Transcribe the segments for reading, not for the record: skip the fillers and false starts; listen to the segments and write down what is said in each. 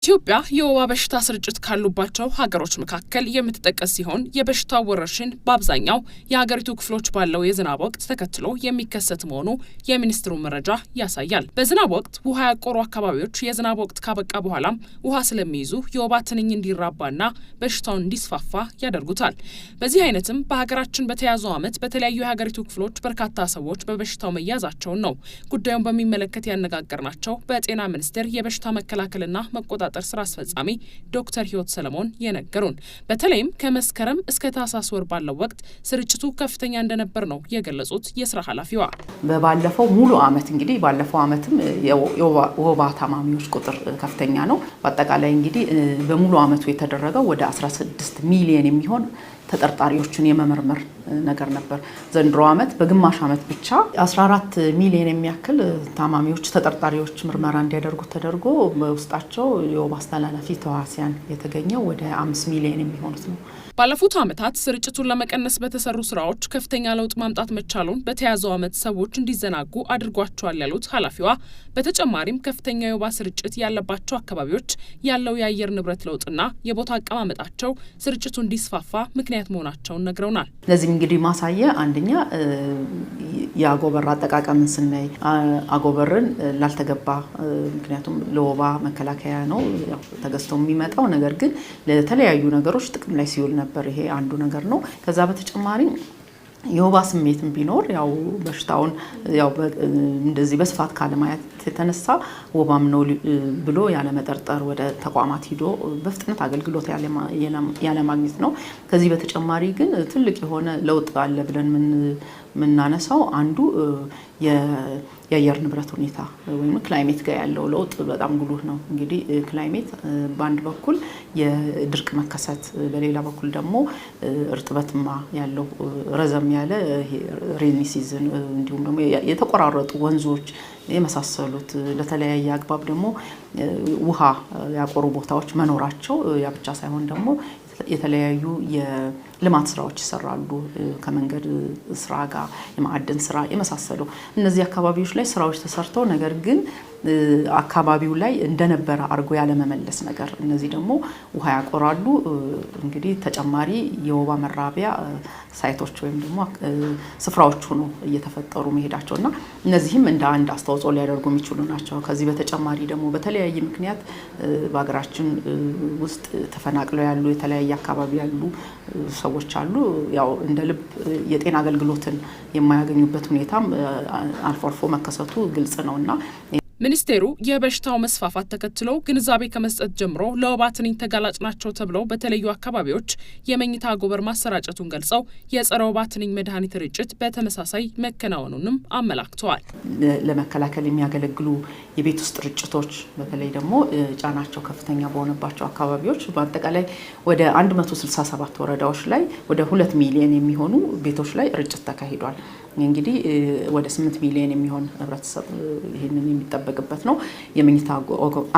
ኢትዮጵያ የወባ በሽታ ስርጭት ካሉባቸው ሀገሮች መካከል የምትጠቀስ ሲሆን የበሽታው ወረርሽኝ በአብዛኛው የሀገሪቱ ክፍሎች ባለው የዝናብ ወቅት ተከትሎ የሚከሰት መሆኑ የሚኒስትሩ መረጃ ያሳያል። በዝናብ ወቅት ውሃ ያቆሩ አካባቢዎች የዝናብ ወቅት ካበቃ በኋላም ውሃ ስለሚይዙ የወባ ትንኝ እንዲራባና በሽታውን እንዲስፋፋ ያደርጉታል። በዚህ አይነትም በሀገራችን በተያዘው ዓመት በተለያዩ የሀገሪቱ ክፍሎች በርካታ ሰዎች በበሽታው መያዛቸውን ነው ጉዳዩን በሚመለከት ያነጋገርናቸው በጤና ሚኒስቴር የበሽታ መከላከልና መቆጣጠር ስራ አስፈጻሚ ዶክተር ህይወት ሰለሞን የነገሩን። በተለይም ከመስከረም እስከ ታህሳስ ወር ባለው ወቅት ስርጭቱ ከፍተኛ እንደነበር ነው የገለጹት የስራ ኃላፊዋ። በባለፈው ሙሉ ዓመት እንግዲህ ባለፈው ዓመትም የወባ ታማሚዎች ቁጥር ከፍተኛ ነው። በአጠቃላይ እንግዲህ በሙሉ ዓመቱ የተደረገው ወደ 16 ሚሊዮን የሚሆን ተጠርጣሪዎችን የመመርመር ነገር ነበር። ዘንድሮ ዓመት በግማሽ ዓመት ብቻ 14 ሚሊዮን የሚያክል ታማሚዎች ተጠርጣሪዎች ምርመራ እንዲያደርጉ ተደርጎ በውስጣቸው የወባ አስተላላፊ ተዋሲያን የተገኘው ወደ 5 ሚሊዮን የሚሆኑት ነው። ባለፉት ዓመታት ስርጭቱን ለመቀነስ በተሰሩ ስራዎች ከፍተኛ ለውጥ ማምጣት መቻሉን በተያዘው ዓመት ሰዎች እንዲዘናጉ አድርጓቸዋል ያሉት ኃላፊዋ፣ በተጨማሪም ከፍተኛ የወባ ስርጭት ያለባቸው አካባቢዎች ያለው የአየር ንብረት ለውጥና የቦታ አቀማመጣቸው ስርጭቱ እንዲስፋፋ ምክንያት መሆናቸውን ነግረውናል። ለዚህም እንግዲህ ማሳያ አንደኛ የአጎበር አጠቃቀምን ስናይ አጎበርን ላልተገባ ምክንያቱም ለወባ መከላከያ ነው ተገዝቶ የሚመጣው፣ ነገር ግን ለተለያዩ ነገሮች ጥቅም ላይ ሲውል ነበር። ይሄ አንዱ ነገር ነው። ከዛ በተጨማሪ የወባ ስሜትም ቢኖር ያው በሽታውን ያው እንደዚህ በስፋት ካለማየት የተነሳ ወባም ነው ብሎ ያለመጠርጠር ወደ ተቋማት ሂዶ በፍጥነት አገልግሎት ያለማግኘት ነው። ከዚህ በተጨማሪ ግን ትልቅ የሆነ ለውጥ አለ ብለን ምናነሳው አንዱ የአየር ንብረት ሁኔታ ወይም ክላይሜት ጋር ያለው ለውጥ በጣም ጉልህ ነው። እንግዲህ ክላይሜት በአንድ በኩል የድርቅ መከሰት፣ በሌላ በኩል ደግሞ እርጥበትማ ያለው ረዘም ያለ ሬኒ ሲዝን፣ እንዲሁም ደግሞ የተቆራረጡ ወንዞች የመሳሰሉት ለተለያየ አግባብ ደግሞ ውሃ ያቆሩ ቦታዎች መኖራቸው፣ ያ ብቻ ሳይሆን ደግሞ የተለያዩ የልማት ስራዎች ይሰራሉ ከመንገድ ስራ ጋር የማዕድን ስራ የመሳሰሉ እነዚህ አካባቢዎች ላይ ስራዎች ተሰርተው ነገር ግን አካባቢው ላይ እንደነበረ አርጎ ያለመመለስ ነገር፣ እነዚህ ደግሞ ውሃ ያቆራሉ። እንግዲህ ተጨማሪ የወባ መራቢያ ሳይቶች ወይም ደግሞ ስፍራዎቹ ነው እየተፈጠሩ መሄዳቸውና እነዚህም እንደ አንድ አስተዋጽኦ ሊያደርጉ የሚችሉ ናቸው። ከዚህ በተጨማሪ ደግሞ በተለያየ ምክንያት በሀገራችን ውስጥ ተፈናቅለው ያሉ የተለያየ አካባቢ ያሉ ሰዎች አሉ። ያው እንደ ልብ የጤና አገልግሎትን የማያገኙበት ሁኔታም አልፎ አልፎ መከሰቱ ግልጽ ነውና ሚኒስቴሩ የበሽታው መስፋፋት ተከትሎ ግንዛቤ ከመስጠት ጀምሮ ለወባ ትንኝ ተጋላጭ ናቸው ተብለው በተለዩ አካባቢዎች የመኝታ አጎበር ማሰራጨቱን ገልጸው የጸረ ወባ ትንኝ መድኃኒት ርጭት በተመሳሳይ መከናወኑንም አመላክተዋል። ለመከላከል የሚያገለግሉ የቤት ውስጥ ርጭቶች በተለይ ደግሞ ጫናቸው ከፍተኛ በሆነባቸው አካባቢዎች በአጠቃላይ ወደ 167 ወረዳዎች ላይ ወደ 2 ሚሊዮን የሚሆኑ ቤቶች ላይ ርጭት ተካሂዷል። እንግዲህ ወደ 8 ሚሊዮን የሚሆን ህብረተሰብ ይህንን የሚጠበቅበት ነው። የመኝታ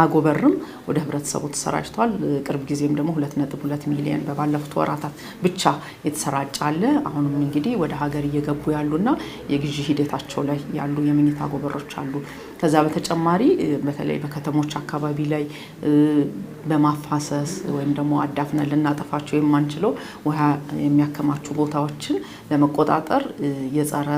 አጎበርም ወደ ህብረተሰቡ ተሰራጭቷል። ቅርብ ጊዜም ደግሞ 2.2 ሚሊዮን በባለፉት ወራታት ብቻ የተሰራጨ አለ። አሁንም እንግዲህ ወደ ሀገር እየገቡ ያሉና የግዢ ሂደታቸው ላይ ያሉ የመኝታ አጎበሮች አሉ። ከዛ በተጨማሪ በተለይ በከተሞች አካባቢ ላይ በማፋሰስ ወይም ደግሞ አዳፍነን ልናጠፋቸው የማንችለው ውሃ የሚያከማቹ ቦታዎችን ለመቆጣጠር የጸረ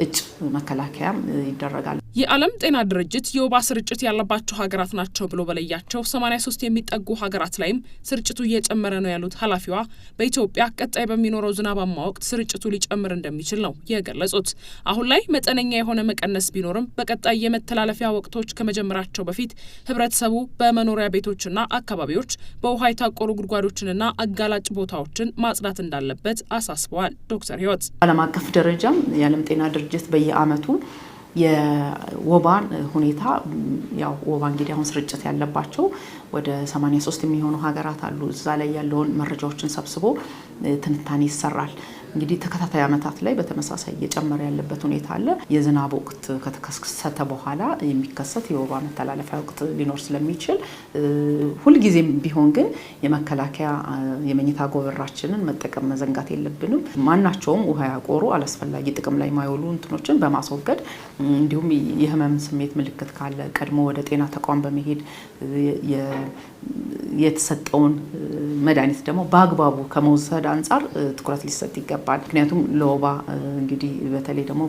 እጭ መከላከያም ይደረጋል። የዓለም ጤና ድርጅት የወባ ስርጭት ያለባቸው ሀገራት ናቸው ብሎ በለያቸው 83 የሚጠጉ ሀገራት ላይም ስርጭቱ እየጨመረ ነው ያሉት ኃላፊዋ፣ በኢትዮጵያ ቀጣይ በሚኖረው ዝናባማ ወቅት ስርጭቱ ሊጨምር እንደሚችል ነው የገለጹት። አሁን ላይ መጠነኛ የሆነ መቀነስ ቢኖርም በቀጣይ የመተላለፊያ ወቅቶች ከመጀመራቸው በፊት ህብረተሰቡ በመኖሪያ ቤቶችና አካባቢዎች በውሃ የታቆሩ ጉድጓዶችንና አጋላጭ ቦታዎችን ማጽዳት እንዳለበት አሳስበዋል። ዶክተር ህይወት ዓለም አቀፍ ደረጃም የዓለም ጤና ድርጅት በየዓመቱ የወባን ሁኔታ ያው ወባ እንግዲህ አሁን ስርጭት ያለባቸው ወደ 83 የሚሆኑ ሀገራት አሉ። እዛ ላይ ያለውን መረጃዎችን ሰብስቦ ትንታኔ ይሰራል። እንግዲህ ተከታታይ ዓመታት ላይ በተመሳሳይ እየጨመረ ያለበት ሁኔታ አለ። የዝናብ ወቅት ከተከሰተ በኋላ የሚከሰት የወባ መተላለፊያ ወቅት ሊኖር ስለሚችል ሁልጊዜም ቢሆን ግን የመከላከያ የመኝታ አጎበራችንን መጠቀም መዘንጋት የለብንም። ማናቸውም ውሃ ያቆሩ አላስፈላጊ ጥቅም ላይ ማይውሉ እንትኖችን በማስወገድ እንዲሁም የህመም ስሜት ምልክት ካለ ቀድሞ ወደ ጤና ተቋም በመሄድ የተሰጠውን መድኃኒት ደግሞ በአግባቡ ከመውሰድ አንጻር ትኩረት ሊሰጥ ይገባል። ምክንያቱም ለወባ እንግዲህ በተለይ ደግሞ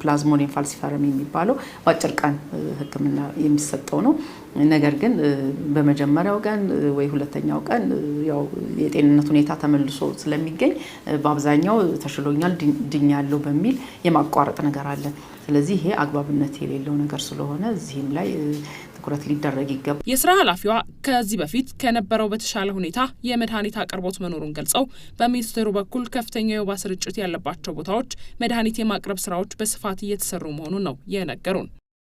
ፕላዝሞዲየም ፋልሲፈረም የሚባለው በአጭር ቀን ሕክምና የሚሰጠው ነው። ነገር ግን በመጀመሪያው ቀን ወይ ሁለተኛው ቀን ያው የጤንነት ሁኔታ ተመልሶ ስለሚገኝ በአብዛኛው ተሽሎኛል ድኛለሁ በሚል የማቋረጥ ነገር አለ። ስለዚህ ይሄ አግባብነት የሌለው ነገር ስለሆነ እዚህም ላይ ትኩረት ሊደረግ ይገባል። የስራ ኃላፊዋ ከዚህ በፊት ከነበረው በተሻለ ሁኔታ የመድኃኒት አቅርቦት መኖሩን ገልጸው በሚኒስቴሩ በኩል ከፍተኛ የወባ ስርጭት ያለባቸው ቦታዎች መድኃኒት የማቅረብ ስራዎች በስፋት እየተሰሩ መሆኑን ነው የነገሩን።